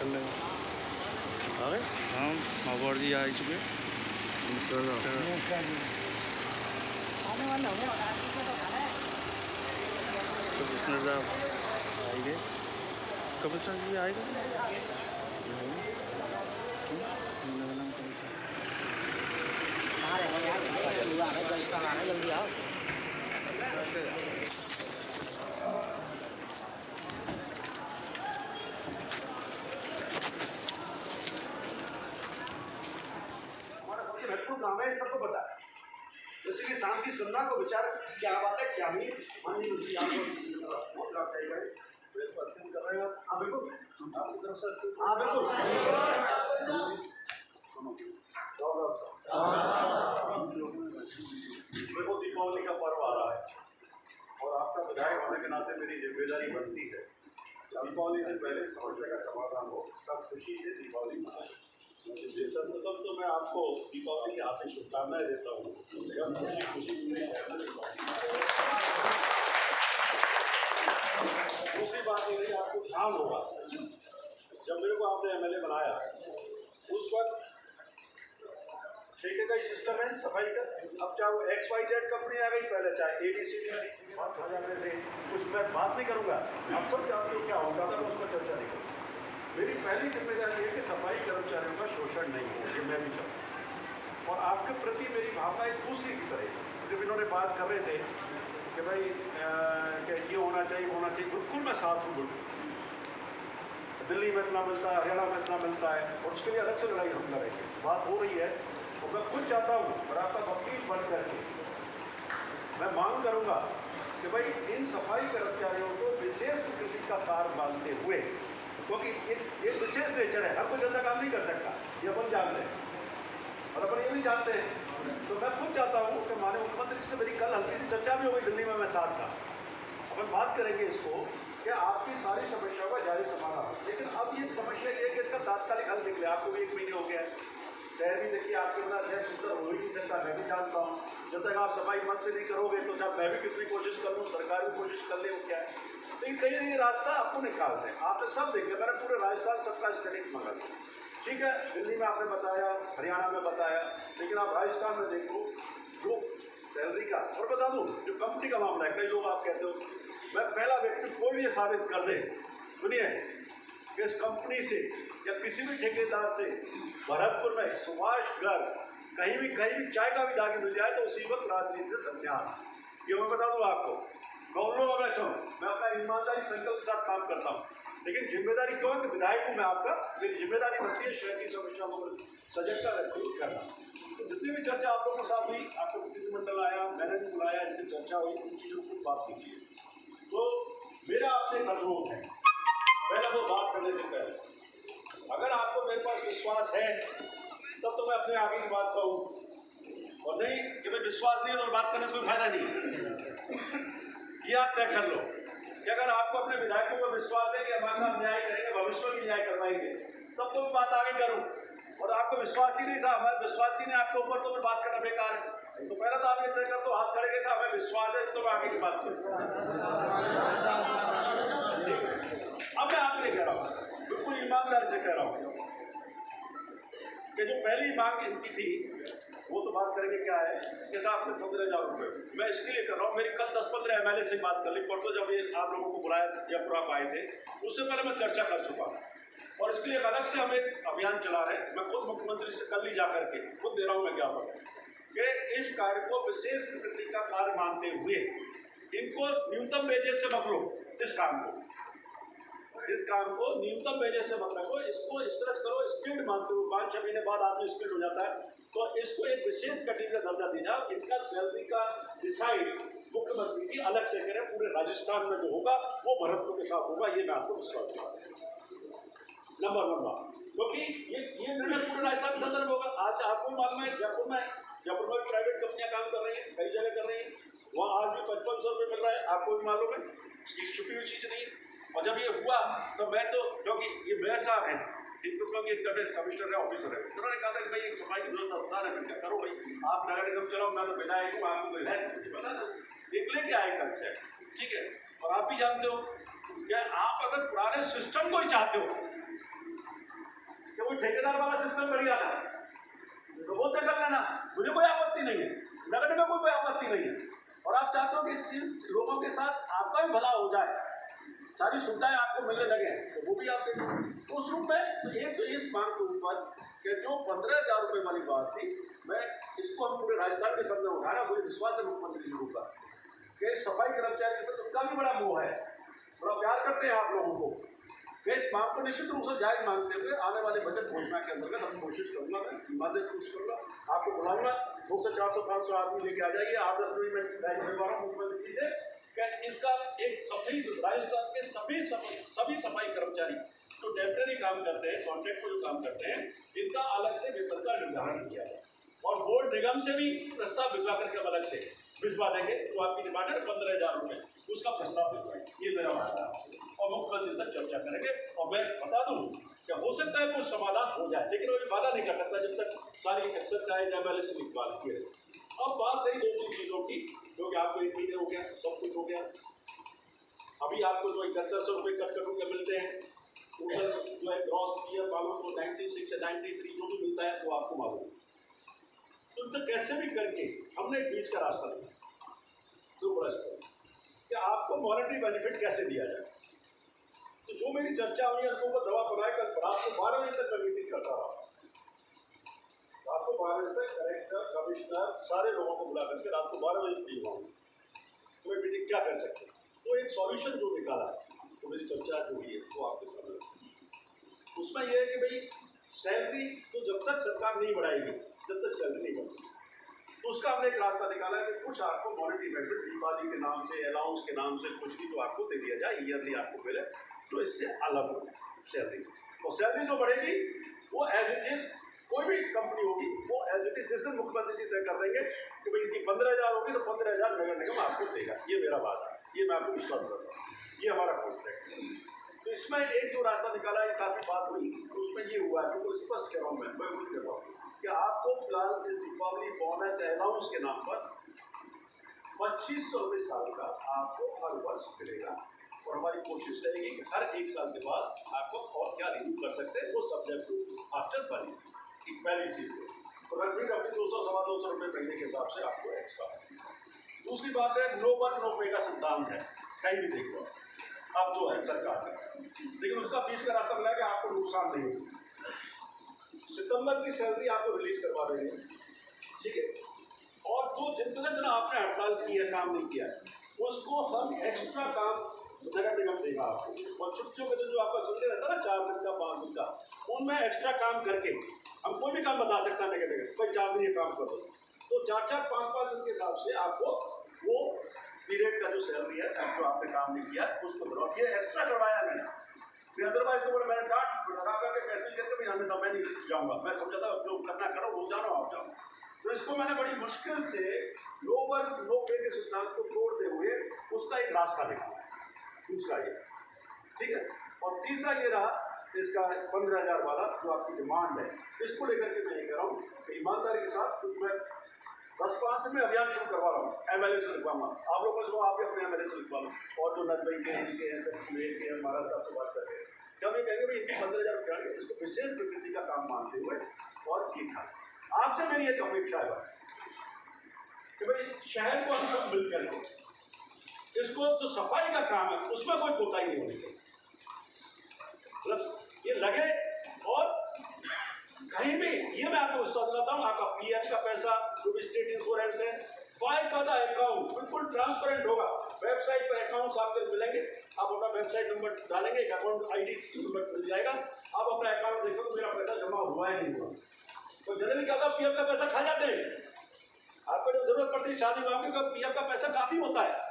चल रहे आ गए। हाँ महापौर जी आ चुके। कमिश्नर साहब आएंगे। कमिश्नर जी आएगा। जल्दी आओ। काम है, सबको पता है। जैसे कि शांति सुनना को विचार क्या बात है क्या नहीं माननी होती है। हाँ बिल्कुल, हाँ बिल्कुल। देखो दीपावली का पर्व आ रहा है और आपका विधायक होने के नाते मेरी जिम्मेदारी बनती है दीपावली से पहले समस्या का समाधान हो, सब खुशी से दीपावली मनाएं। इसलिए सर्वप्रथम तो मैं आपको दीपावली की हार्दिक शुभकामनाएं देता हूँ। खुशी खुशी दूसरी बात ये है, आपको ध्यान होगा जब मेरे को आपने एमएलए बनाया उस वक्त ठेके का ही सिस्टम है सफाई का। अब चाहे वो XYZ कंपनी आ गई, पहले चाहे ADCD बात हो जाते थे, कुछ मैं बात नहीं करूँगा, आप सब जानते हो क्या होता था, मैं उस पर चर्चा नहीं करूँगा। मेरी पहली जिम्मेदारी है कि सफाई कर्मचारियों का शोषण नहीं हो, ये मैं भी चाहूँ। और आपके प्रति मेरी भावना एक दूसरी की तरह, जब इन्होंने बात कर रहे थे कि भाई कि ये होना चाहिए होना चाहिए, बिल्कुल मैं साथ हूँ। बिल्कुल दिल्ली में इतना मिलता है, हरियाणा में इतना मिलता है और उसके लिए अलग से लड़ाई हम लड़ेंगे। बात हो रही है और मैं खुद चाहता हूँ और आपका वकील बन करके मैं मांग करूँगा कि भाई इन सफाई कर्मचारियों को विशेष प्रकृति का कार्य मानते हुए, क्योंकि एक विशेष नेचर है, हर कोई गंदा काम नहीं कर सकता, ये अपन जानते हैं और अपन ये भी जानते हैं। तो मैं खुद चाहता हूँ कि माननीय मुख्यमंत्री से मेरी कल हल्की सी चर्चा भी हो गई, दिल्ली में मैं साथ था, अपन बात करेंगे इसको कि आपकी सारी समस्याओं का जारी समाधान हो। लेकिन अब ये समस्या ये है कि इसका तात्कालिक हल निकले। आपको भी 1 महीने हो गया है, शहर भी देखिए आपके बिना शहर सुंदर हो ही नहीं सकता, मैं भी जानता हूँ। जब तक आप सफाई मन से नहीं करोगे तो चाहे मैं भी कितनी कोशिश कर लूँ, सरकार भी कोशिश कर ले, वो क्या है, लेकिन कहीं ना कहीं रास्ता आपको निकालते हैं। आपने सब देखे, मैंने पूरे राजस्थान सबका स्टैटिक्स मंगा लिया, ठीक है, दिल्ली में आपने बताया, हरियाणा में बताया, लेकिन आप राजस्थान में देखो जो सैलरी का, और बता दूँ जो कंपनी का मामला है, कई लोग आप कहते हो, मैं पहला व्यक्ति कोई भी ये साबित कर दे, सुनिए, कि इस कंपनी से या किसी भी ठेकेदार से भरतपुर में सुभाष गर्ग कहीं भी चाय का भी दागी मिल जाए तो उसी वक्त राजनीति से संन्यास। ये मैं बता दूँ आपको, मैं उन लोगों में से हूँ, मैं अपना ईमानदारी संकल्प के साथ काम करता हूँ, लेकिन जिम्मेदारी क्यों है कि विधायक हूँ मैं आपका, मेरी जिम्मेदारी बनती है शहर की समस्याओं को सजगता रखूँ करना। तो जितनी भी चर्चा आप लोगों के साथ हुई, आपको प्रतिनिधिमंडल आया, मैंने भी बुलाया, जितनी चर्चा हुई उन चीज़ों को बात की है। तो मेरा आपसे एक अनुरोध है, पहले वो बात करने से पहले अगर आपको मेरे पास विश्वास है तब तो मैं अपने आगे की बात कहूँ, और नहीं कि मैं विश्वास नहीं है तो बात करने से कोई फायदा नहीं। ये आप तय कर लो कि अगर आपको अपने विधायकों पर विश्वास है कि हमारे साथ न्याय करेंगे, भविष्य में भी न्याय करवाएंगे, तब तो मैं बात आगे करूँ। और आपको विश्वास ही नहीं साहब, हमारे विश्वास ही नहीं आपके ऊपर, तो फिर बात करना बेकार है। तो पहले तो आप ये तय कर दो, हाथ खड़े के साहब हमें विश्वास है, तो मैं आगे की बात करूँ। अब मैं आपके लिए कह रहा हूँ, बिल्कुल ईमानदारी से कह रहा हूँ कि जो पहली मांग इनकी थी वो तो बात करेंगे क्या है कि साहब 15,000 रुपये, मैं इसके लिए कर रहा हूँ। मेरी कल 10-15 MLA से बात कर ली, परसों जब ये आप लोगों को बुलाया जयपुर आप आए थे, उससे पहले मैं चर्चा कर चुका हूँ और इसके लिए अलग से हम एक अभियान चला रहे हैं। मैं खुद मुख्यमंत्री से कल ही जा करके खुद दे रहा हूँ मैं ज्ञापन कि इस कार्य को विशेष प्रकृति का कार्य मानते हुए इनको न्यूनतम वेजेस से मत लो, इस काम को न्यूनतम वेजेस से मत रखो, इसको इस तरह करो, स्किल्ड मानते हुए 5-6 महीने बाद आदमी स्किल्ड हो जाता है, तो इसको एक विशेष कैटेगरी का दर्जा देना। इनका सैलरी का डिसाइड मुख्यमंत्री की अलग से करें, पूरे राजस्थान में जो होगा वो भरतपुर के साथ होगा, ये मैं आपको विश्वास दूंगा। नंबर 1 बात, क्योंकि ये निर्णय पूरे राजस्थान के अंदर होगा। आज आपको मालूम है जयपुर में प्राइवेट कंपनियां काम कर रही हैं, कई जगह कर रही हैं, वहाँ आज भी 5500 रुपये मिल रहा है, आपको भी मालूम है, इसकी छुपी हुई चीज़ नहीं है। और जब ये हुआ तो मैं तो, क्योंकि ये मेयर साहब हैं, इनको क्योंकि इंटरनेट कमिश्नर है, ऑफिसर है, उन्होंने कहा था कि भाई एक सफाई की व्यवस्था सुधार है, क्या करो भाई, आप नगर निगम चलाओ, मैं तो विधायक हूँ, आपको विधायक बता दो, एक लेके आए कल से, ठीक है। और आप भी जानते हो कि आप अगर पुराने सिस्टम को ही चाहते हो तो वो ठेकेदार वाला सिस्टम बढ़िया था, तो वो तय कर लेना, मुझे कोई आपत्ति नहीं है, नगर निगम को कोई आपत्ति नहीं है। और आप चाहते हो कि लोगों के साथ आपका भी भला हो जाए, सारी सुविधाएं आपको मिलने लगे, तो वो भी आप दे दो। तो उस रूप में तो एक तो इस मांग के ऊपर कि जो 15,000 रुपये वाली बात थी, मैं इसको हम पूरे राजस्थान के सामने उठाना, मुझे विश्वास है मुख्यमंत्री जी के ऊपर कि सफाई कर्मचारी के प्रति उनका भी बड़ा मोह है, बड़ा प्यार करते हैं आप लोगों को। मैं इस मांग को निश्चित रूप से जायज मांगते हुए आने वाले बजट घोषणा के अंतर्गत हम कोशिश करूँगा, मैं ईमानदारी से कोशिश करूँगा, आपको बुलाऊंगा, 200, 400, 500 आदमी लेके आ जाइए, 8-10 मिनट में करवा रहा हूँ मुख्यमंत्री जी से कि इसका एक सफाई राजस्थान के सभी सफाई कर्मचारी जो टेम्परेरी काम करते हैं, कॉन्ट्रैक्ट पर जो काम करते हैं, इनका अलग से वेतन का निर्धारण किया है और बोर्ड निगम से भी प्रस्ताव भिजवा करके हम अलग से भिजवा देंगे। जो आपकी डिमांड है 15,000 रुपये, उसका प्रस्ताव भिजवाएंगे, ये मेरा वादा है और मुख्यमंत्री तक चर्चा करेंगे। और मैं बता दूं कि हो सकता है कुछ समाधान हो जाए, लेकिन वो वादा नहीं कर सकता जब तक सारी एक्सरसाइज MLS से निकाल किए। अब बात रही 2-3 चीज़ों की, जो कि आपको 1 महीने हो गया, सब कुछ हो गया। अभी आपको जो 7100 रुपये कट के मिलते हैं, टोटल जो है ग्रॉस पीएफ मालूम तो 96 से 93 जो भी मिलता है वो आपको मालूम। तो उनसे कैसे भी करके हमने एक बीच का रास्ता लिया, दो बड़ा कि आपको मॉनेटरी बेनिफिट कैसे दिया जाए। तो जो मेरी चर्चा हुई है उसके ऊपर दवा बनाए, कल रात को 12 बजे तक मैं मीटिंग करता रहा, रात को 12 बजे तक कलेक्टर, कमिश्नर, सारे लोगों को बुला करके रात को 12 बजे फ्री हुआ, तो मैं मीटिंग क्या कर सकते। तो एक सॉल्यूशन जो निकाला है, तो मेरी चर्चा जो हुई है वो आपके सामने, उसमें यह है कि भाई सैलरी तो जब तक सरकार नहीं बढ़ाएगी जब तक सैलरी नहीं बढ़ सकती। तो उसका हमने एक रास्ता निकाला है कि कुछ आपको मॉनेटरी बेनिफिट दीपावली के नाम से, अलाउंस के नाम से कुछ भी जो आपको दे दिया जाए ईयरली आपको मिले, जो इससे अलग हो सैलरी से। और सैलरी जो बढ़ेगी वो एज इट इज, कोई भी कंपनी होगी वो एज इट इज जिस दिन मुख्यमंत्री जी तय कर देंगे कि भाई इनकी 15,000 होगी तो 15,000 नगर निगम आपको देगा, ये मेरा बात है, ये मैं आपको विश्वास करता हूँ, ये हमारा कॉन्ट्रैक्ट है। तो इसमें एक जो रास्ता निकाला है, काफ़ी बात हुई, तो उसमें ये हुआ है, बिल्कुल स्पष्ट कह रहा हूँ मैं बोल कह रहा हूँ कि आपको फिलहाल इस दीपावली बोनस अलाउंस के नाम पर 2500 रुपये साल का आपको हर वर्ष मिलेगा। और हमारी कोशिश रहेगी कि हर 1 साल के बाद आपको और क्या रिन्यू कर सकते हैं, वो सब्जेक्ट टू आफ्टर पॉलिसी, पहली चीज़ तो रखी 200-225 रुपये महीने के हिसाब से आपको एक्स्ट्रा। दूसरी बात है नो वर्क नो पे का सिद्धांत है, कहीं भी देख लो अब जो है सरकार ने, लेकिन उसका बीच का रास्ता मिला कि आपको नुकसान नहीं होगा। सितंबर की सैलरी आपको रिलीज करवा देंगे, ठीक है, और जो जितने दिन आपने हड़ताल की है, काम नहीं किया है, उसको हम एक्स्ट्रा काम नगर निगम देगा आपको। और छुट्टियों के दिन जो आपका संडे रहता है ना, 4 दिन का 5 दिन का, उनमें एक्स्ट्रा काम करके हम कोई भी काम बता सकता है नगर निगम, कोई 4 दिन ये काम करो, तो 4-4, 5-5 दिन के हिसाब से आपको वो पीरियड का जो सैलरी है जो आपने काम नहीं किया उसको दो। ये एक्स्ट्रा करवाया मैंने, फिर अदरवाइज तो मैंने डांट लगा करके पैसे करके भी अन्यथा मैं नहीं जाऊँगा, मैं समझा था जो करना करो, वो जानो आप जाओ। तो इसको मैंने बड़ी मुश्किल से लो वर्क नो पे के सिद्धांत को तोड़ते हुए उसका एक रास्ता निकाला है। दूसरा ये, ठीक है, और तीसरा ये रहा इसका 15,000 वाला जो आपकी डिमांड है, इसको लेकर के मैं ये कह रहा हूँ कि ईमानदारी के साथ मैं 10-5 दिन में अभियान शुरू करवा रहा हूँ, MLA से लिखवाऊंगा, आप लोगों से आप भी अपने MLA से लिखवा लो, और जो नदवाई के हैं सब के महाराज साहब से बात करके जब ये कहेंगे भाई इनकी 15,000 रुपये इसको विशेष प्रकृति का काम मानते हुए और ये खा। आपसे मेरी एक अपेक्षा है बस कि भाई शहर को हम सब मिल करके इसको जो सफाई का काम है उसमें कोई कोताही नहीं होनी चाहिए, मतलब ये लगे। और कहीं भी ये मैं आपको विश्वास दिलाता हूँ, आपका PF का पैसा जो भी स्टेट इंश्योरेंस है, बाकायदा अकाउंट बिल्कुल ट्रांसपेरेंट होगा, वेबसाइट पर अकाउंट्स आपको मिलेंगे, आप अपना वेबसाइट नंबर डालेंगे, एक अकाउंट ID नंबर मिल जाएगा, आप अपना अकाउंट देखो तो मेरा पैसा जमा हुआ है नहीं हुआ। तो जनरली क्या होता है, PF का पैसा खा जाते हैं, आपको जब जरूरत पड़ती है शादी वादी का, PF का पैसा काफी होता है,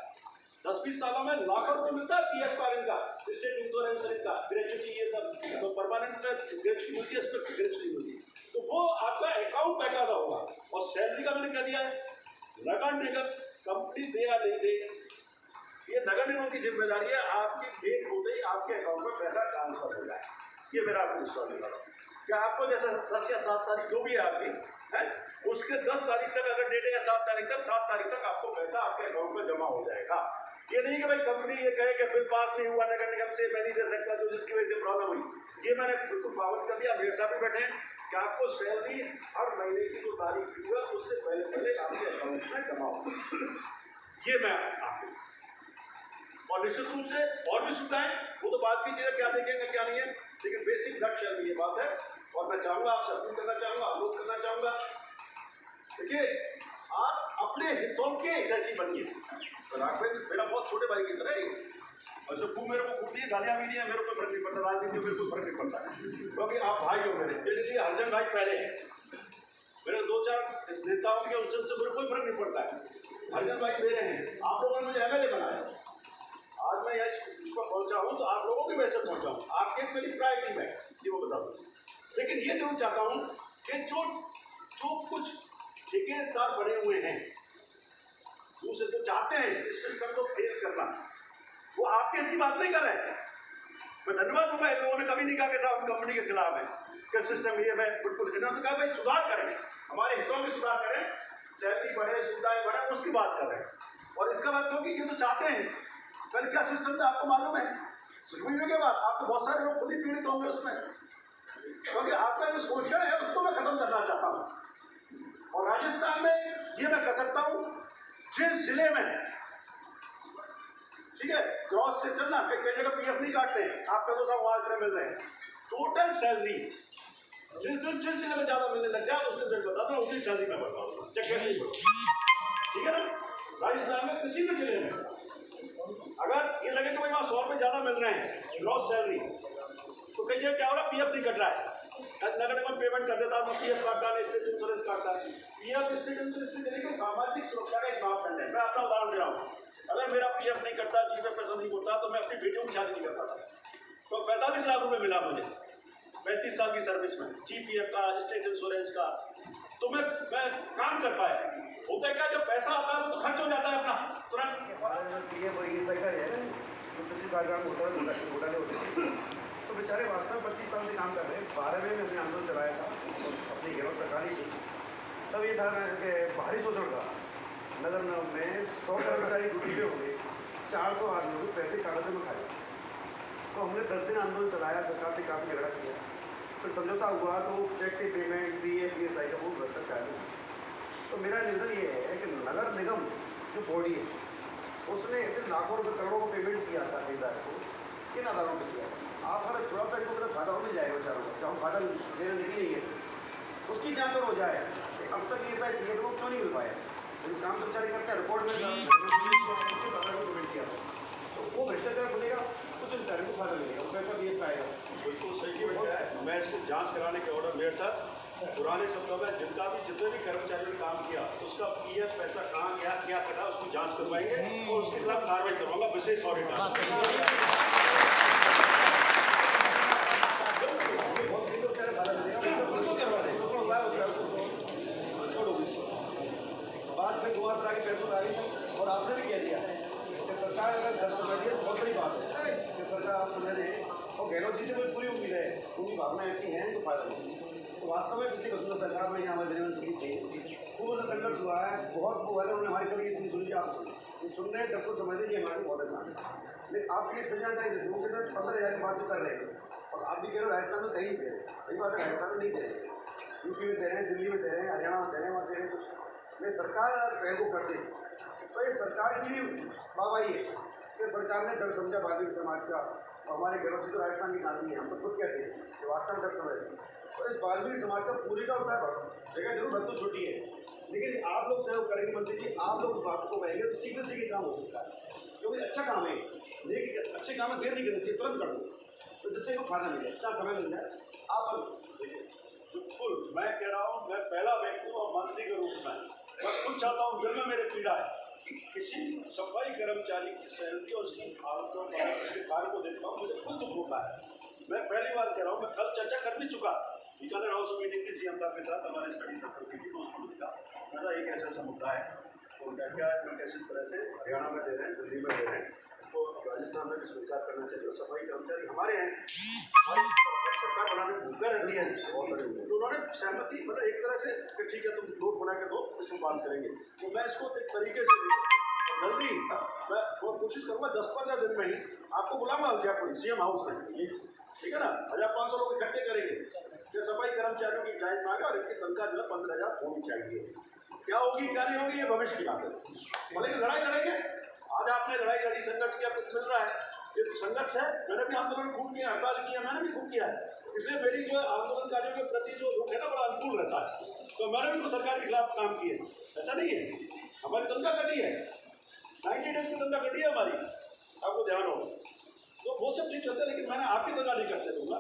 10-20 सालों में लाखों रुपये मिलता है PF का, इनका स्टेट इंश्योरेंस इनका ग्रेचुटी, ये सब तो परमानेंट ग्रेचुटी मिलती है, इस पर ग्रेचुटी मिलती है, तो वो आपका अकाउंट बाकायदा होगा। और सैलरी का मैंने कह दिया है, नगर निगम कंपनी दे या नहीं दे, ये नगर निगम की जिम्मेदारी है, आपकी डेट होते ही आपके अकाउंट में पैसा ट्रांसफर हो जाए, ये मेरा आपको विश्वास दिला रहा हूँ कि आपको जैसे 10 या 7 तारीख जो भी है आपकी है, उसके 10 तारीख तक अगर डेट है या 7 तारीख तक, 7 तारीख तक आपको पैसा आपके अकाउंट में जमा हो जाएगा। ये नहीं कि भाई कंपनी ये कहे कि बिल पास नहीं हुआ नगर निगम से, मैं नहीं दे सकता, जो जिसकी वजह से प्रॉब्लम हुई। ये मैंने बिल्कुल पाबंद कर दिया। मेयर साहब भी बैठे हैं कि आपको सैलरी हर महीने की जो तारीख हुई है उससे पहले पहले आपके अकाउंट में जमा हो। ये मैं आपके साथ, और निश्चित रूप से और भी सुविधाएं, वो तो बात की चीज़ें, क्या देखेंगे क्या नहीं है, लेकिन बेसिक नक्शा में ये बात है। और मैं चाहूँगा, आपसे अपील करना चाहूँगा, अनुरोध करना चाहूँगा, देखिए आप अपने हितों के हितैषी बनिए। राघवेंद्र मेरा बहुत छोटे भाई की तरह ही, और सब खूब मेरे को खूब दिए, गालियाँ भी दी हैं, मेरे को फर्क नहीं पड़ता, राजनीति में मेरे को फर्क नहीं पड़ता, क्योंकि आप भाई हो मेरे लिए। हरजन भाई पहले है, मेरे 2-4 नेताओं के उनसे मेरे कोई फर्क नहीं पड़ता है। हरजन भाई मेरे हैं, आप लोगों ने मुझे MLA बनाया, आज मैं इस पर पहुँचा हूँ तो आप लोगों की वजह से पहुँचा हूँ, आपके मेरी प्रायोरिटी में ये वो बता दूँ। लेकिन ये जरूर चाहता हूँ कि जो कुछ ठेकेदार बने हुए हैं, दूसरे जो चाहते हैं इस सिस्टम को फेल करना, वो आपके हित की बात नहीं कर रहे हैं। मैं धन्यवाद दूंगा, इन लोगों ने कभी नहीं कहा कि साहब कंपनी के खिलाफ है, कि सिस्टम ये है, बिल्कुल इन्होंने कहा भाई सुधार करें, हमारे हितों में सुधार करें, सैलरी बढ़े, सुविधाएं बढ़े, उसकी बात कर रहे हैं। और इसका बात होगी, ये तो चाहते हैं, कल क्या सिस्टम था आपको मालूम है, सुनने के बाद आपको बहुत सारे लोग खुद ही पीड़ित होंगे उसमें, क्योंकि आपका जो शोषण है उसको मैं खत्म करना चाहता हूँ। और राजस्थान में ये मैं कह सकता हूँ, जिस जिले में ठीक है क्रॉस से चलना, कई जगह PF नहीं काटते हैं, आपका तो सब वहाँ मिल रहे हैं, टोटल सैलरी जिस जिले में ज़्यादा मिलने लग जाए उस दिन बताता हूँ, उसी सैलरी में बढ़ता हूँ, चक्कर से ही बढ़ो, ठीक है ना। राजस्थान में किसी भी जिले में अगर ये लगे कि भाई वहाँ 100 रुपये ज़्यादा मिल रहे हैं ग्रॉस सैलरी, तो कई जगह क्या हो रहा है, PF नहीं कट रहा है, नगर निगम पेमेंट कर देता है, PF काटता है, स्टेट इंश्योरेंस काटता है। PF स्टेट इंश्योरेंस से देने सामाजिक सुरक्षा का एक मापदंड है। मैं अपना उदाहरण दे रहा हूँ, अगर मेरा PF नहीं कटता, जीवन पैसा नहीं होता, तो मैं अपनी बेटियों की शादी नहीं करता था। तो 45 लाख रुपए मिला मुझे 35 साल की सर्विस में, GPF का, स्टेट इंश्योरेंस का, तो मैं काम कर पाया। होता है क्या, जब पैसा आता है वो तो खर्च हो जाता है अपना तुरंत। PF ये सरकार है तो किसी कार्यक्रम होता है, घोटाले होते हैं, तो बेचारे वास्तव में 25 साल से काम कर रहे हैं। 12वें में हमने आंदोलन चलाया था अपनी गैर सरकारी थी, तब ये था कि बाहरी शोषण था, नगर निगम में 100 कर्मचारी ड्यूटी पे होंगे, 400 आदमी को पैसे कागजों में खाए। तो हमने 10 दिन आंदोलन चलाया, सरकार से काफ़ी झगड़ा किया, फिर समझौता हुआ, तो चेक से पेमेंट, PF PSI का वो व्यवस्था चालू। तो मेरा निवेदन ये है कि नगर निगम जो बॉडी है उसने फिर लाखों रुपये करोड़ों को पेमेंट किया था ठेकेदार को, किन आधारों पर किया? आप हर थोड़ा सा इनको फायदा हो मिल जाएगा बेचारों को, जहाँ फायदा देने निकली है उसकी जाँच हो जाए कि अब तक ये शायद क्यों नहीं मिल पाया। जो काम तो बेचारे करते हैं, रिपोर्ट में पेमेंट किया था, तो वो भ्रष्टाचार खुलेगा, कुछ बेचारे को फायदा मिलेगा, पैसा भी पाएगा। बिल्कुल सही है। मैं इसको जांच कराने के ऑर्डर मेयर साहब, पुराने शब्दों में जिनका भी जितने भी कर्मचारियों ने काम किया उसका PF पैसा कहाँ गया, क्या कटा, उसकी जांच करवाएंगे और उसके खिलाफ कार्रवाई करवाऊंगा, विशेष ऑडिट। बाद में 2000 के पैसों आ गई, और आपने भी कह दिया कि सरकार अगर दर समझ है, बहुत बड़ी बात है कि सरकार आप समझ रहे हैं, और गहलोत जी से कोई पूरी उम्मीद है, उनकी भावना ऐसी है तो फायदा नहीं। तो वास्तव में पिछली वसुंधरा सरकार में यहाँ हमारे विजय की थी, खूब ऐसा संघर्ष हुआ है, बहुत वो है, उन्होंने हमारी कभी इतनी सुनी, आप सुन रहे हैं, तब तो समझ लीजिए हमारे बहुत आसान है। लेकिन आपके लिए फिर जानकारी लोगों के साथ 15,000 की बात भी कर रहे हैं, और आप भी कह रहे हो राजस्थान में कहीं दे रहे, सही बात है, राजस्थान में नहीं दे रहे, UP में दे रहे हैं, दिल्ली में दे रहे हैं, हरियाणा में दे रहे हैं, वहाँ दे रहे हैं कुछ। मैं सरकार पहल को कर दे तो ये सरकार की भी वाहवाही है कि सरकार ने दर समझा बाल्मीकि समाज का, और हमारे घरों से तो राजस्थान की गांधी है, हम तो खुद कहते हैं कि वास्तव में दर समझ, और इस बाल्मीकि समाज का पूरी का होता है जगह जरूर भर तो छोटी है, लेकिन आप लोग सहयोग करेंगे मंत्री जी, आप लोग उस बात को कहेंगे तो शीघ्र से काम हो सकता है, क्योंकि अच्छा काम है, लेकिन अच्छे काम में देर नहीं करनी चाहिए, तुरंत कर दो, तो जिससे को फायदा मिले, अच्छा समय मिल जाए। आप बिल्कुल मैं कह रहा हूँ, मैं पहला व्यक्ति हूँ और मंत्री के रूप में मैं खुद चाहता हूँ, दिल में मेरे पीड़ा है, किसी सफाई कर्मचारी की सैलरी और उसकी हालतों उसके कार्य को देखता हूँ, मुझे खुद दुख होता है। मैं पहली बार कह रहा हूँ, मैं कल चर्चा कर भी चुका, बीकानेर हाउस मीटिंग की CM साहब के साथ हमारे स्टडी सर्कल की थी, उसको लिखा मेरा एक ऐसा मुद्दा है, तो क्या मैं किस तरह से हरियाणा में दे रहे हैं, दिल्ली में दे रहे हैं, तो राजस्थान में भी विचार करना चाहिए। सफाई कर्मचारी हमारे हैं, सरकार बनाने में भूखा रहती है, तो उन्होंने सहमति मतलब एक तरह से कि ठीक है तुम नोट बना के दो, इसको बात करेंगे, तो मैं इसको एक तरीके से जल्दी मैं कोशिश करूँगा 10-15 दिन में ही आपको बुलाऊंगा जयपुर CM हाउस में, ठीक है ना। 1500 लोग इकट्ठे करेंगे, ये सफाई कर्मचारियों की जायज मांग है और इनकी तनख्वाह जो है 15,000 होनी चाहिए। क्या होगी क्या नहीं होगी ये भविष्य की बात है, बोलेंगे लड़ाई लड़ेंगे। आज आपने लड़ाई लड़ी, संघर्ष किया, कुछ मिल रहा है, ये तो संघर्ष है। मैंने भी आंदोलन खूब किया, हड़ताल किया, मैंने भी खूब किया है, इसलिए मेरी जो आंदोलनकारियों के प्रति जो रुख है ना बड़ा अनुकूल रहता है। तो मैंने भी तो सरकार के खिलाफ काम किए, ऐसा नहीं है। हमारी तनख्वाह कटी है, 90 डेज की तनख्वाह कटी है हमारी, आपको ध्यान हो। तो वो सब चीज चलते हैं, लेकिन मैंने आपकी तनख्वाह नहीं कटने दूंगा,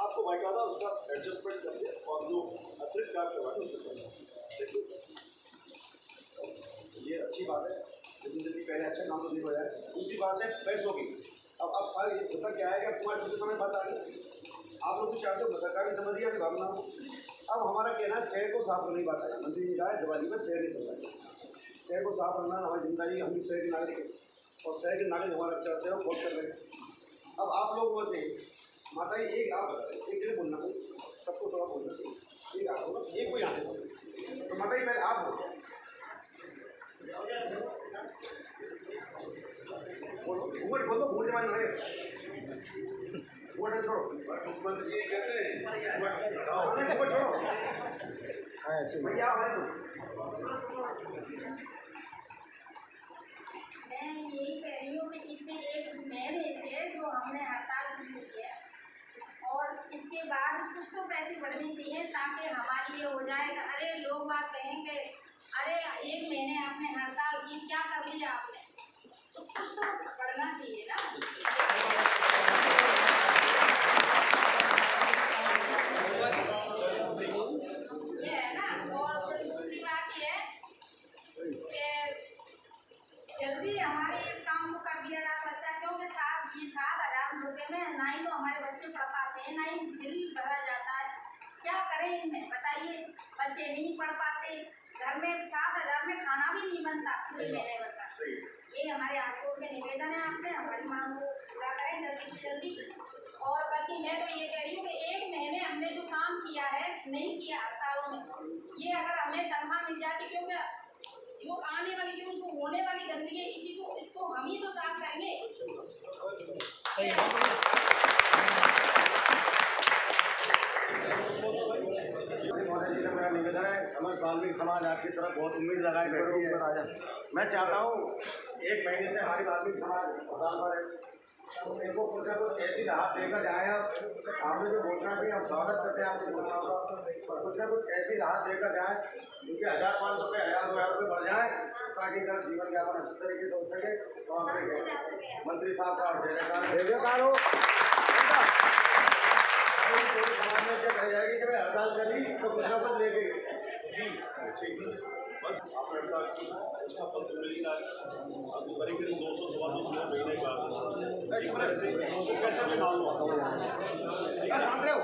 आपको बाकायदा उसका एडजस्टमेंट करके और जो अतिरिक्त काम करवाना उसको करना। ये अच्छी बात है, लेकिन जल्दी पहले अच्छा काम तो नहीं हो जाए। दूसरी बात है पैसों की। अब सारी होता क्या है कि अब तुम्हारे सबके समय बात आ गई, आप लोग भी चाहते हो सरकार भी समझ रही भावना हो। अब हमारा कहना है शहर को साफ करने की बात है। मंत्री जी कहा है दिवाली में शहर नहीं समझा, शहर को साफ रखना हमारी जिम्मेदारी, हम भी शहर के नागरिक हैं और शहर के नागरिक हमारा अच्छा से बहुत कर रहे हैं। अब आप लोग में से माता जी एक आप बता रहे, एक जगह बोलना चाहिए, सबको थोड़ा बोलना चाहिए, एक आप बोलो, एक को यहाँ से बोलो। तो माता जी पहले आप बोलो, घूमट खोल दो, भूल जमाने रहे घूमट छोड़ो। मुख्यमंत्री जी कहते हैं घूमट छोड़ो भैया हमारे मैं यही कह रही हूँ कि इतने 1 महीने से जो हमने हड़ताल की हुई है और इसके बाद कुछ तो पैसे बढ़ने चाहिए ताकि हमारी ये हो जाए कि अरे लोग बात कहेंगे अरे 1 महीने आपने हड़ताल की, क्या कर लिया आपने, तो कुछ तो बढ़ना चाहिए ना। ये है ना। और दूसरी बात ये है कि जल्दी हमारे इस काम को कर दिया जाए तो अच्छा, क्योंकि 7,000 रुपये में ना ही तो हमारे बच्चे पढ़ पाते हैं, ना ही बिल भरा जाता है। क्या करें इनमें बताइए, बच्चे नहीं पढ़ पाते, घर में 7,000 में खाना भी नहीं बनता 6 महीने भर का। ये हमारे हाथ जोड़ के निवेदन है आपसे, हमारी मांग को पूरा करें जल्दी से जल्दी। और बल्कि मैं तो ये कह रही हूँ कि 1 महीने हमने जो काम किया है नहीं किया हड़तालों में, ये अगर हमें तनख्वाह मिल जाती, क्योंकि जो आने वाली जो उनको होने वाली गंदगी है इसको हम ही तो साफ करेंगे। मोदी जी का मेरा निवेदन है, समझ वाल्मीकि समाज आपकी तरफ बहुत उम्मीद लगाए बैठी है। मैं चाहता हूँ 1 महीने से हमारी वाल्मीकि समाज हड़ताल पर है, इनको कुछ ना कुछ ऐसी राहत देकर जाए। आपने जो घोषणा की हम स्वागत करते हैं आपकी घोषणाओं का, और कुछ ना कुछ ऐसी राहत देकर जाए क्योंकि 1,500 रुपये 1,000-2,000 रुपये बढ़ जाए ताकि अगर जीवन यापन अच्छी तरीके से हो सके। तो आपके मंत्री साहब का जयकार हो। समाज में क्या कह जाएगी कि भाई हड़ताल करी तो कुछ ना कुछ लेके जी ठीक, बस आपने हड़ताल की उसका पत्र मिल ही रहा है, अब करीब 200-2.25 महीने का उसको कैसे भी मान लो मान रहे हो,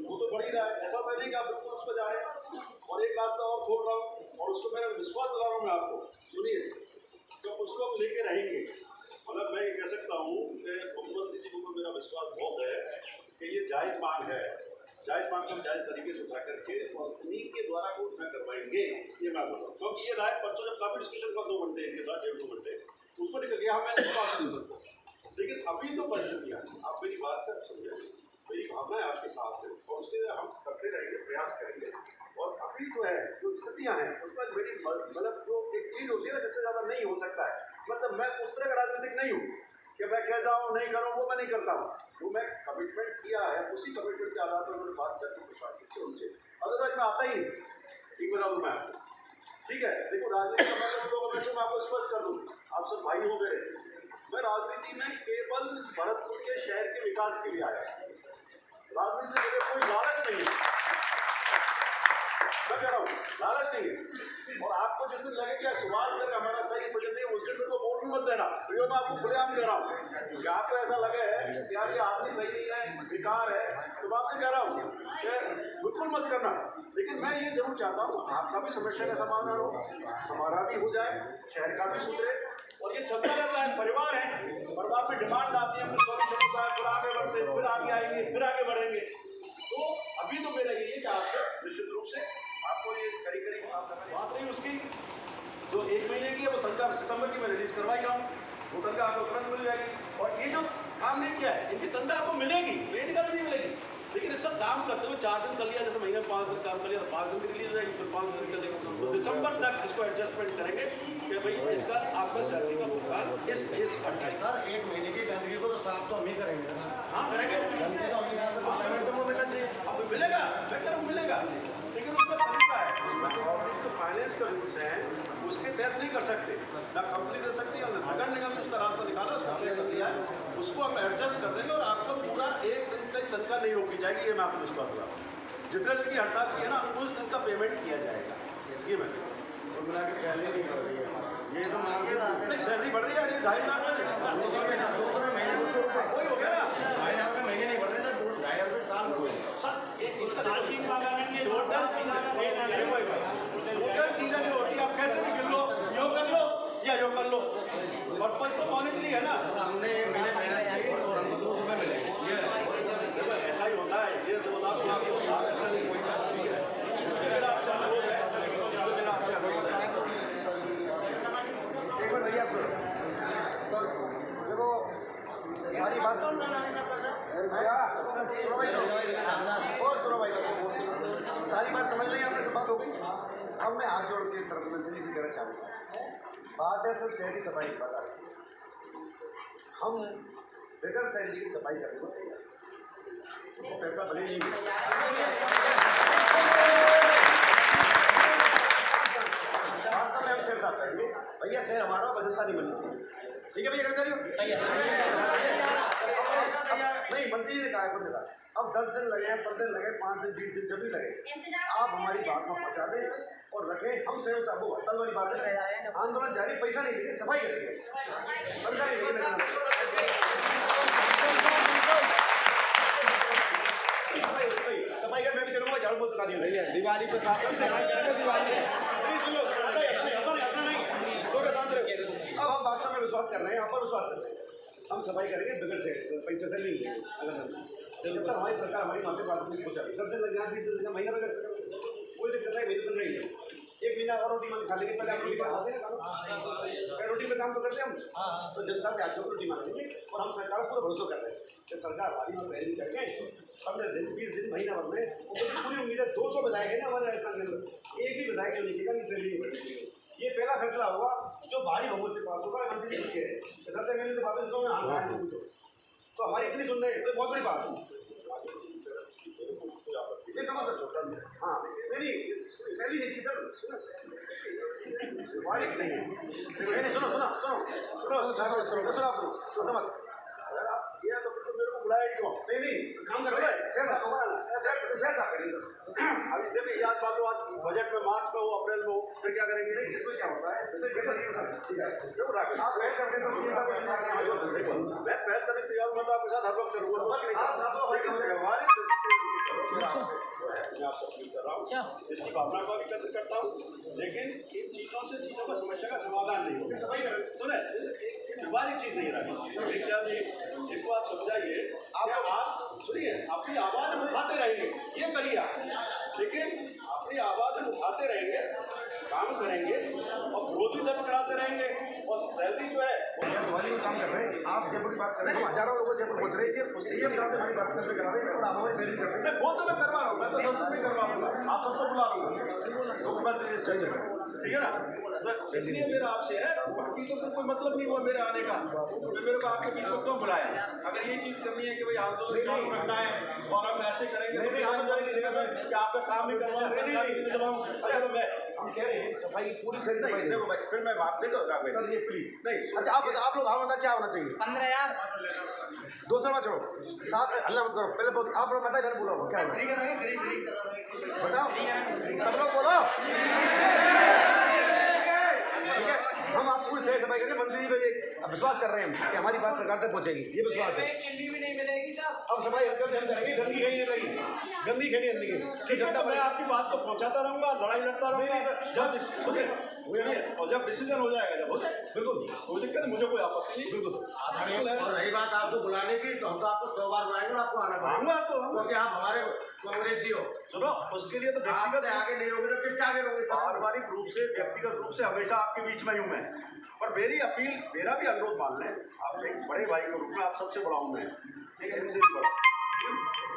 वो तो बढ़ ही रहा है। ऐसा तो नहीं कि आप बिल्कुल उस पर जा रहे हैं। और एक रास्ता और खोल रहा हूँ और उसको मेरा विश्वास दिला रहा हूँ मैं आपको, सुनिए, तो उसको हम लेके रहेंगे। मतलब मैं ये कह सकता हूँ कि मुख्यमंत्री जी को मेरा विश्वास बहुत है कि ये जायज़ मांग है, जायज़ मांग को हम जायज़ तरीके से उठा करके और उन्हीं के द्वारा घोषणा करवाएंगे, ये मैं बोल रहा हूँ। क्योंकि ये राय परसों जब काफ़ी डिस्कशन का 2 घंटे इनके साथ 1.5-2 घंटे उसको निकल गया, मैं इस बात से, लेकिन अभी तो परिस्थिति है, आप मेरी बात कर समझे, मेरी भावना है आपके साथ है और उसके लिए हम करते रहेंगे, प्रयास करेंगे। और अभी जो है जो स्थितियाँ हैं उसमें मेरी मतलब जो एक चीज़ होती है ना जिससे ज़्यादा नहीं हो सकता है, मतलब मैं उस तरह का राजनीतिक नहीं हूँ कि मैं कह जाऊँ नहीं करूँ, वो मैं नहीं करता हूँ। जो मैं कमिटमेंट किया है उसी कमिटमेंट के आधार पर मैंने बात करके प्रशासन से उनसे, अदरवाइज मैं आता ही नहीं। ठीक बता दूँ मैं आपको, ठीक है। देखो राजनीति का मतलब लोगों में से मैं आपको स्पष्ट कर दूँ, आप सब भाई हो मेरे, मैं राजनीति में केवल इस भरतपुर के शहर के विकास के लिए आया, राजनीति से मुझे कोई लालच नहीं है, मैं कह रहा हूँ लालच नहीं है। और आपको जिस दिन लगे कि सवाल कर हमारा सही मुझे नहीं, उस दिन मेरे को वोट भी मत देना, तो मैं आपको खुलेआम कह रहा हूँ कि आपको ऐसा लगे कि यार ये आदमी सही नहीं है, बेकार है, तो मैं आपसे कह रहा हूँ कि बिल्कुल मत करना। लेकिन मैं ये जरूर चाहता हूँ आपका भी समस्या का समाधान हो, हमारा भी हो जाए, शहर का भी सुधरे, और ये चलता रहता है, परिवार है, परिवार में डिमांड आती है, फिर सॉल्यूशन होता है, फिर आगे बढ़ते, फिर आगे आएंगे, फिर आगे बढ़ेंगे। तो अभी तो मेरा यही है कि आपसे निश्चित रूप से आपको ये करीब बात नहीं उसकी जो 1 महीने की है वो तनख्वाह सितंबर की मैं रिलीज करवाई रहा हूँ, वो तनख्वाह आपको तुरंत मिल जाएगी। और ये जो काम नहीं किया है इनकी तनख्वाह आपको मिलेगी, ये नहीं मिलेगी, लेकिन इसका काम करते हुए 4 दिन कर लिया, जैसे महीने में 5 दिन काम कर लिया तो 5 दिन की रिलीज हो जाएगी, फिर 5 दिन चलेगा, तो दिसंबर तक इसको एडजस्टमेंट करेंगे कि भाई इसका आपका सैलरी का भुगतान इस बेस पर जाएगा। सर 1 महीने की गंदगी को तो साफ तो हम ही करेंगे। हाँ करेंगे, गंदगी तो हम ही करेंगे, पेमेंट तो वो मिलना चाहिए। आपको मिलेगा, मैं कह रहा हूँ मिलेगा, लेकिन उसका तरीका है, उसमें गवर्नमेंट जो फाइनेंस का रूल्स हैं उसके तहत नहीं कर सकते, ना कंपनी दे सकती है, ना नगर निगम ने उसका रास्ता निकाला, उसको तय कर दिया है, उसको हम एडजस्ट कर देंगे और आपको पूरा 1 दिन का तनख्वाह नहीं रोकी जाएगी, ये मैं आपको विश्वास दिला रहा हूँ। जितने दिन की हड़ताल की है ना उस दिन का पेमेंट किया जाएगा, ये मैं और मिला के सैलरी नहीं बढ़ रही है, ये तो मांग के बात है। नहीं सैलरी बढ़ रही है, 2,500 200 महीने वही हो गया ना, 2,500 महीने नहीं बढ़ रहे सर, 2,500 साल बढ़ रहे हैं। सर इसका टोटल चीजें जो होती है आप कैसे भी गिन लो, यो कर लो या यो कर लो, पर्पज तो मॉनिटरी है ना। हमने 1 महीने मेहनत की और हमको 200 रुपये मिलेंगे, ये ऐसा ही होता है, ये तो होता है, ऐसा नहीं कोई बात नहीं है, इससे मेरा आपसे अनुरोध है, इससे मेरा आपसे अनुरोध है। एक मिनट भैया देखो सारी बात सारी बात समझ ली आपने, सब बात हो गई। अब मैं हाथ जोड़ के मंत्री से कहना चाहूँगा, बात है सिर्फ शहर की सफाई की बात आ रही है, हम बगैर सैलरी की सफाई करने को तैयार, तो पैसा भले नहीं वास्तव में हम शहर साफ करेंगे भैया, शहर हमारा बदलता नहीं बनना चाहिए, ठीक है भैया, नहीं मंत्री जी ने कहा है खुद ने, अब 10 दिन लगे, 15 दिन लगे, 5 दिन 20 दिन जब भी लगे, आप हमारी बात को पहुँचा दें और रखें। हम सहयोग साहब को हड़ताल वाली बात है, आंदोलन जारी, पैसा नहीं देंगे, सफाई करेंगे, सफाई कर, मैं भी चलूँगा, झाड़ू पोछा दिया दिवाली पे साफ अब हम वास्तव में विश्वास कर रहे हैं, यहाँ पर विश्वास कर रहे हैं, हम सफाई करेंगे बगैर से पैसे से नहीं, जब तक हमारी सरकार हमारी माथे बात नहीं पहुँचा, 10 दिन लग जाए, 20 दिन लग जाए, महीना लगे, कोई दिक्कत नहीं, मेरी बन रही है, 1 महीना और रोटी मांग खा लेंगे, पहले हम रोटी खाते हैं ना, रोटी पे काम तो करते हैं हम, तो जनता से आज रोटी मांगेंगे और हम सरकार को पूरा भरोसा कर रहे हैं कि सरकार हमारी हम पहले करके 15 दिन 20 दिन महीना भर में पूरी उम्मीद है। 200 विधायक है ना हमारे राजस्थान के अंदर, एक भी विधायक नहीं निकलेगा, नहीं सैलरी नहीं बढ़ेगी, ये पहला फैसला होगा जो भारी बहुमत से पास होगा, मंत्री जी के 10 एमएलए से बात में हाँ पूछो, तो हमारी इतनी सुन रहे हैं, तो बहुत बड़ी बात है। हाँ मेरी पहली नहीं सर, सुनो मत ये तो मेरे को बुलाया ही क्यों? नहीं काम कर रहे अभी देखिए याद मान लो आज बजट में मार्च में हो, अप्रैल में हो, फिर क्या करेंगे? इसमें क्या होता है? आप पहल करते तो मैं पहल करने तैयार हूँ, तो आपके साथ हर वक्त चलूँगा, आप सब कर रहा हूँ, इसकी भावना को भी कदर करता हूँ, लेकिन इन चीज़ों से चीज़ों का समस्या का समाधान नहीं होगा। सुने व्यवहारिक चीज़ नहीं रही, इसको आप समझाइए, आप सुनिए, अपनी आवाज़ उठाते रहेंगे, ये करिए आप, लेकिन अपनी आवाज़ उठाते रहेंगे, काम करेंगे और विरोधी दर्ज कराते रहेंगे और सैलरी जो है काम कर रहे हैं। आप जयपुर की बात कर रहे हैं, हजारों लोग जयपुर पहुंच रहे हैं, सीएम साहब से हमारी बात करा रहे हैं और आप हमारी पहली करते हैं, वो तो मैं करवा रहा हूँ, मैं तो 10 दिन में करवा दूँगा, आप सबको बुला लूँगा, मुख्यमंत्री से चर्चा, ठीक है ना? तो इसलिए मेरा आपसे है, बाकी तो कोई मतलब नहीं हुआ मेरे आने का, तो मेरे को आपके बीच में क्यों बुलाया? अगर ये चीज़ करनी है कि भाई आंदोलन चालू रखना है और हम ऐसे करेंगे तो कि आपका काम नहीं करवा अरे तो मैं हम कह रहे हैं सफाई पूरी सही सफाई देखो भाई, फिर मैं बात देखो सर ये प्लीज नहीं, अच्छा आप लोग हाँ क्या होना चाहिए? 15 यार दूसरा बात छोड़ो, साथ हल्ला मत करो, पहले आप लोग बताइए, फिर बोलो क्या बताओ, सब लोग बोलो, ठीक है? हम आप पूरी सही सफाई करके मंत्री जी पे विश्वास कर रहे हैं कि हमारी बात सरकार तक पहुंचेगी, ये विश्वास है। चिल्ली भी नहीं मिलेगी साहब, अब सफाई हम करेंगे, गंदगी कहीं नहीं रहेगी, गंदगी कहीं नहीं रहेगी, ठीक है? मैं आपकी बात को पहुंचाता रहूंगा, लड़ाई लड़ता रहूंगा, जब सुनिए और जब डिसीजन हो जाएगा, जब हो जाए बिल्कुल कोई दिक्कत नहीं, मुझे कोई आपत्ति नहीं, बिल्कुल। और रही बात आपको बुलाने की, तो हम तो आपको 100 बार बुलाएंगे और आपको आना पड़ेगा। आऊंगा तो क्योंकि आप हमारे कांग्रेसी हो। सुनो, उसके लिए तो व्यक्तिगत आगे नहीं होगे तो किसके आगे रहोगे? पारिवारिक रूप से, व्यक्तिगत रूप से हमेशा आपके बीच में हूँ मैं। पर मेरी अपील, मेरा भी अनुरोध मान लें, आप एक बड़े भाई के रूप में, आप सबसे बड़ा हूँ मैं, ठीक है, इनसे भी बड़ा,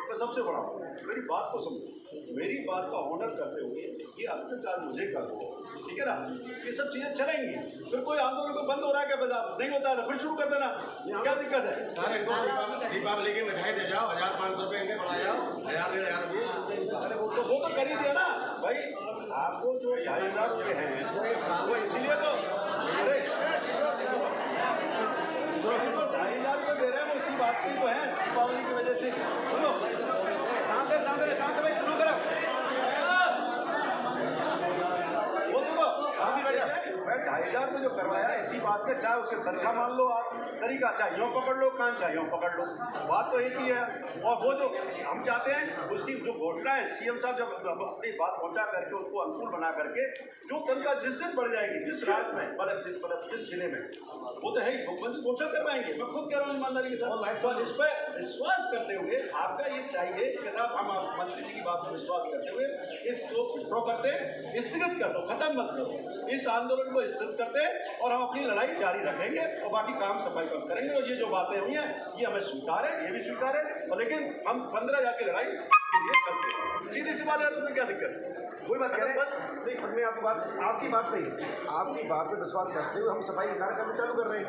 मैं सबसे बड़ा हूँ। मेरी बात को समझो, मेरी बात का ऑनर करते हुए ये अत्याचार मुझे कर दो, ठीक है ना? ये सब चीज़ें चलेंगी। फिर कोई आंदोलन को बंद हो रहा है क्या? बाजार नहीं होता है तो फिर शुरू कर देना, क्या दिक्कत है? सारे दीपावली की मिठाई दे जाओ, 1500 रुपये इनके बढ़ा जाओ, 1000-1500 रुपये। अरे वो तो कर ही दिया ना भाई। आपको जो 2500 रुपये हैं वो इसीलिए तो, अरे 2500 रुपये दे रहे हैं, वो इसी बात की तो है, दीपावली की वजह से। सुनो, शांत भाई, सुनो करो, वो देखो आगे बैठ जा। मैं 2500 रुपये जो करवाया इसी बात पे, चाहे उसे तनख्वाह मान लो आप, तरीका चाहे यूँ पकड़ लो, कान चाहे यूँ पकड़ लो, बात तो एक ही है। और वो जो हम चाहते हैं उसकी जो घोषणा है, सीएम साहब जब अपनी बात पहुंचा करके उसको अनुकूल बना करके जो तनख्वाह जिस दिन बढ़ जाएगी, जिस राज्य में, मतलब जिस जिले में, वो तो है ही, मुख्यमंत्री घोषणा करवाएंगे। मैं खुद कह रहा हूँ ईमानदारी के साथ। तो इस पर विश्वास करते हुए आपका ये चाहिए कि साहब हम मंत्री जी की बात पर विश्वास करते हुए इसको विड्रॉ करते, स्थगित कर दो, खत्म मत करो, इस आंदोलन को स्थगित करते और हम अपनी लड़ाई जारी रखेंगे और बाकी काम सफाई कम करेंगे। और ये जो बातें हुई हैं ये हमें स्वीकार है, ये भी स्वीकार है, और लेकिन हम 15 जाके लड़ाई के लिए चलते हैं। सीधी सी बात है, तुम्हें क्या दिक्कत है? कोई बात नहीं, बस नहीं, मैं आपकी बात नहीं, आपकी बात पे विश्वास करते हुए हम सफाई का कार्य करना चालू कर रहे हैं,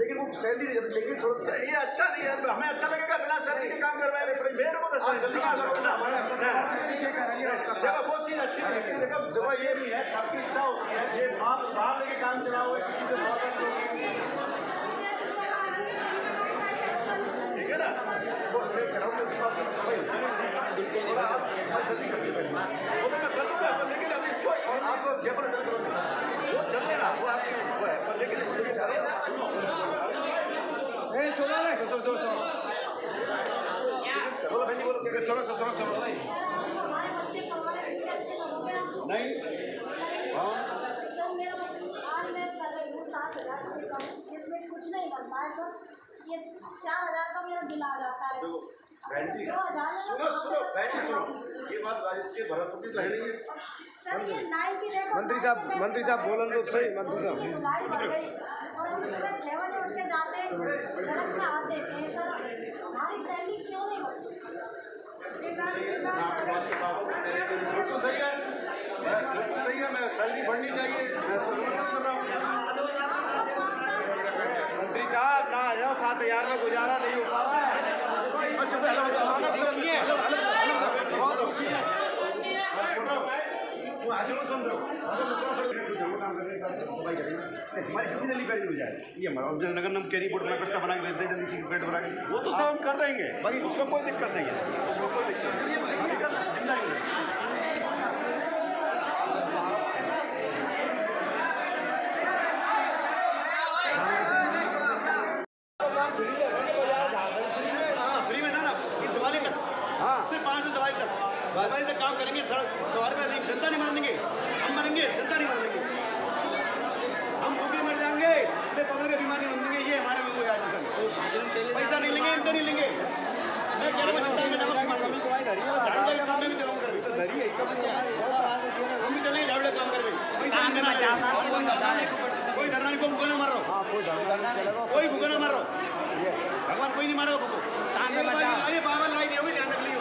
लेकिन वो सैलरी नहीं, लेकिन थोड़ा ये अच्छा नहीं है, हमें अच्छा लगेगा बिना सैलरी के काम करवाए, मेरे को तो अच्छा जल्दी काम करो ना। देखो वो चीज़ अच्छी नहीं लगती। देखो ये भी है, सबकी इच्छा होती है, ये बाहर लेके काम चलाओगे, किसी से मौका लोगे, ठीक है ना? वो मैं कह रहा हूँ विश्वास करना सफाई हो। थोड़ा आप जल्दी कर दीजिए। वो तो मैं कर दूँगा, पर लेकिन अब इसको आपको जयपुर चल करो, वो चल लेना, वो आपकी वो है, पर लेकिन इसको ये करें, सुनो सुनो ना, सुनो बोलो भाई, बोलो क्या सुनो हमारे बच्चे पढ़ाने में अच्छे लगोगे आप नहीं। हाँ, सर मेरा आज मैं कर रही हूँ 7000 रुपये कम, इसमें कुछ नहीं बनता है सर। ये 4000 का मेरा बिल आ जाता है। बहन जी 2000 सुनो बहन जी सुनो, ये बात राजेश के भरतपुर तो है नहीं है। सर ये नाइट की देखो, मंत्री साहब बोलन तो सही, मंत्री साहब धुलाई बढ़ गई और हम सुबह 6 बजे उठ के जाते हैं, गलत में हाथ देते हैं। सर हमारी सैलरी क्यों नहीं बढ़ती? बिल्कुल सही है, बिल्कुल सही है, मैं सैलरी बढ़नी चाहिए, मैं इसका समर्थन कर रहा हूँ। मंत्री साहब ना आ जाओ, 7000 में गुजारा नहीं हो पा रहा है। अच्छा हमारी कितनी जल्दी पेड़ हो जाए, ये हमारा नगर निगम के रिपोर्ट बना प्रस्ताव बना के भेज दे, जल्दी से पेड़ बना के, वो तो सब हम कर देंगे भाई, उसमें कोई दिक्कत नहीं है, उसमें कोई दिक्कत नहीं है, जिम्मेदारी है। फ्री में ना ये दिवाली तक, हाँ सिर्फ 5 दिन दिवाली तक काम करेंगे। त्योहार में जनता नहीं मर देंगे, हम मरेंगे, जनता नहीं मर देंगे, हम भूखे मर जाएंगे, पब्लिक की बीमारी मर देंगे। ये हमारे में कोई आयोजन पैसा नहीं लेंगे, इनका नहीं लेंगे। मैं कह रहा हूँ जनता में जाऊँगा, काम में भी चलाऊँगा, हम भी चलेंगे झाड़ू काम करके, पैसा नहीं देना, कोई धरना नहीं, कोई भूखा ना मर रहा हो, कोई भूखा ना मर रहा हो, भगवान कोई नहीं मारा भूखो। ये बाबा लड़ाई नहीं होगी, ध्यान रख लियो।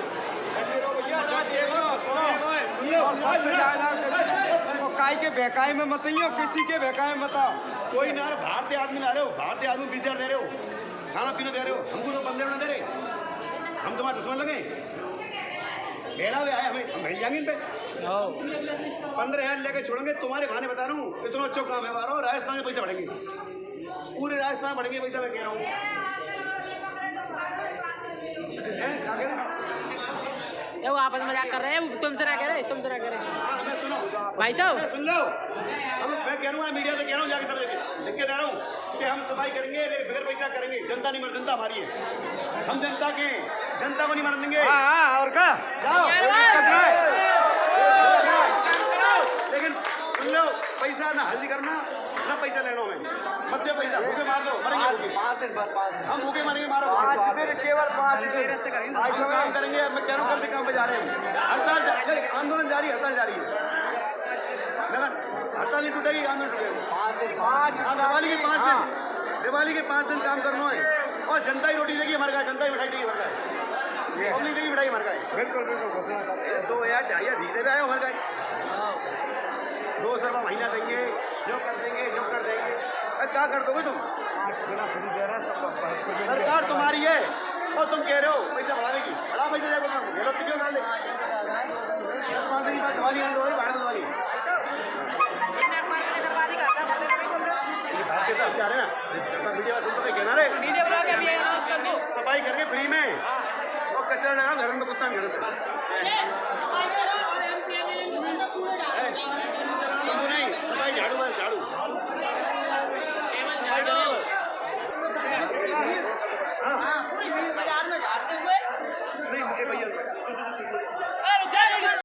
काय के बहकाए में मत ही हो, किसी के बहकाए में मत आओ। कोई ना, भारतीय आदमी ला रहे हो, भारतीय आदमी 20,000 दे रहे हो, खाना पीना दे रहे हो, हमको तो 15 दे रहे, हम तुम्हारे दुश्मन लगे, बेला भी आए, हम भेज जाएंगे इन पे 15,000 लेके छोड़ेंगे। तुम्हारे खाने बता रहा हूँ कितना अच्छा काम है, राजस्थान में पैसे बढ़ेंगे, पूरे राजस्थान बढ़ेंगे पैसा, मैं कह रहा हूँ। वो आपस मजाक कर रहे हैं, तुमसे ना कह रहे, तुमसे ना कह रहे भाई साहब, सुन लो, मैं कह रहा हूँ मीडिया से कह रहा हूँ, जाके सब लिख के दे रहा हूँ कि हम सफाई करेंगे, बगैर पैसा करेंगे, जनता नहीं मर, जनता हमारी है, हम जनता के, जनता को नहीं मर देंगे। हाँ और का जाओ, लेकिन सुन लो, पैसा ना हल्दी करना, ना पैसा लेना हमें, मत दो पैसा, भूखे मार दो, मरेंगे भूखे, हम भूखे मरेंगे, मारो 5 दिन, केवल 5 दिन आज समय काम करेंगे। अब मैं कह रहा हूँ कल से काम पे जा रहे हैं। हड़ताल आंदोलन जारी, हड़ताल जारी है। नगर हड़ताल नहीं टूटेगी, आंदोलन टूटेगा। 5 दिवाली के 5 दिन, दिवाली के 5 दिन काम करना है और जनता ही रोटी देगी हमारे, जनता ही मिठाई देगी हमारे, पब्लिक देगी मिठाई हमारे। बिल्कुल बिल्कुल घोषणा करते हैं। 2000 ढाई ठीक दे आए हमारे, 200 रुपये महीना देंगे, जो कर देंगे, जो कर देंगे। क्या कर दोगे तुम? 5 दिन फ्री दे रहा है सब। सरकार तुम्हारी है और तुम कह रहे हो पैसा बढ़ावेगी, बढ़ा पैसा जाए बोल रहा हूँ। लोग क्यों डाल दे 10-5 दिन की बात, दिवाली आने दो, बाहर दिवाली बात करते हम जा रहे हैं। वीडियो सुनते थे कहना रे सफाई करके फ्री में और कचरा लगा घर में, कुत्ता घर में नहीं, सफाई झाड़ू झाड़ू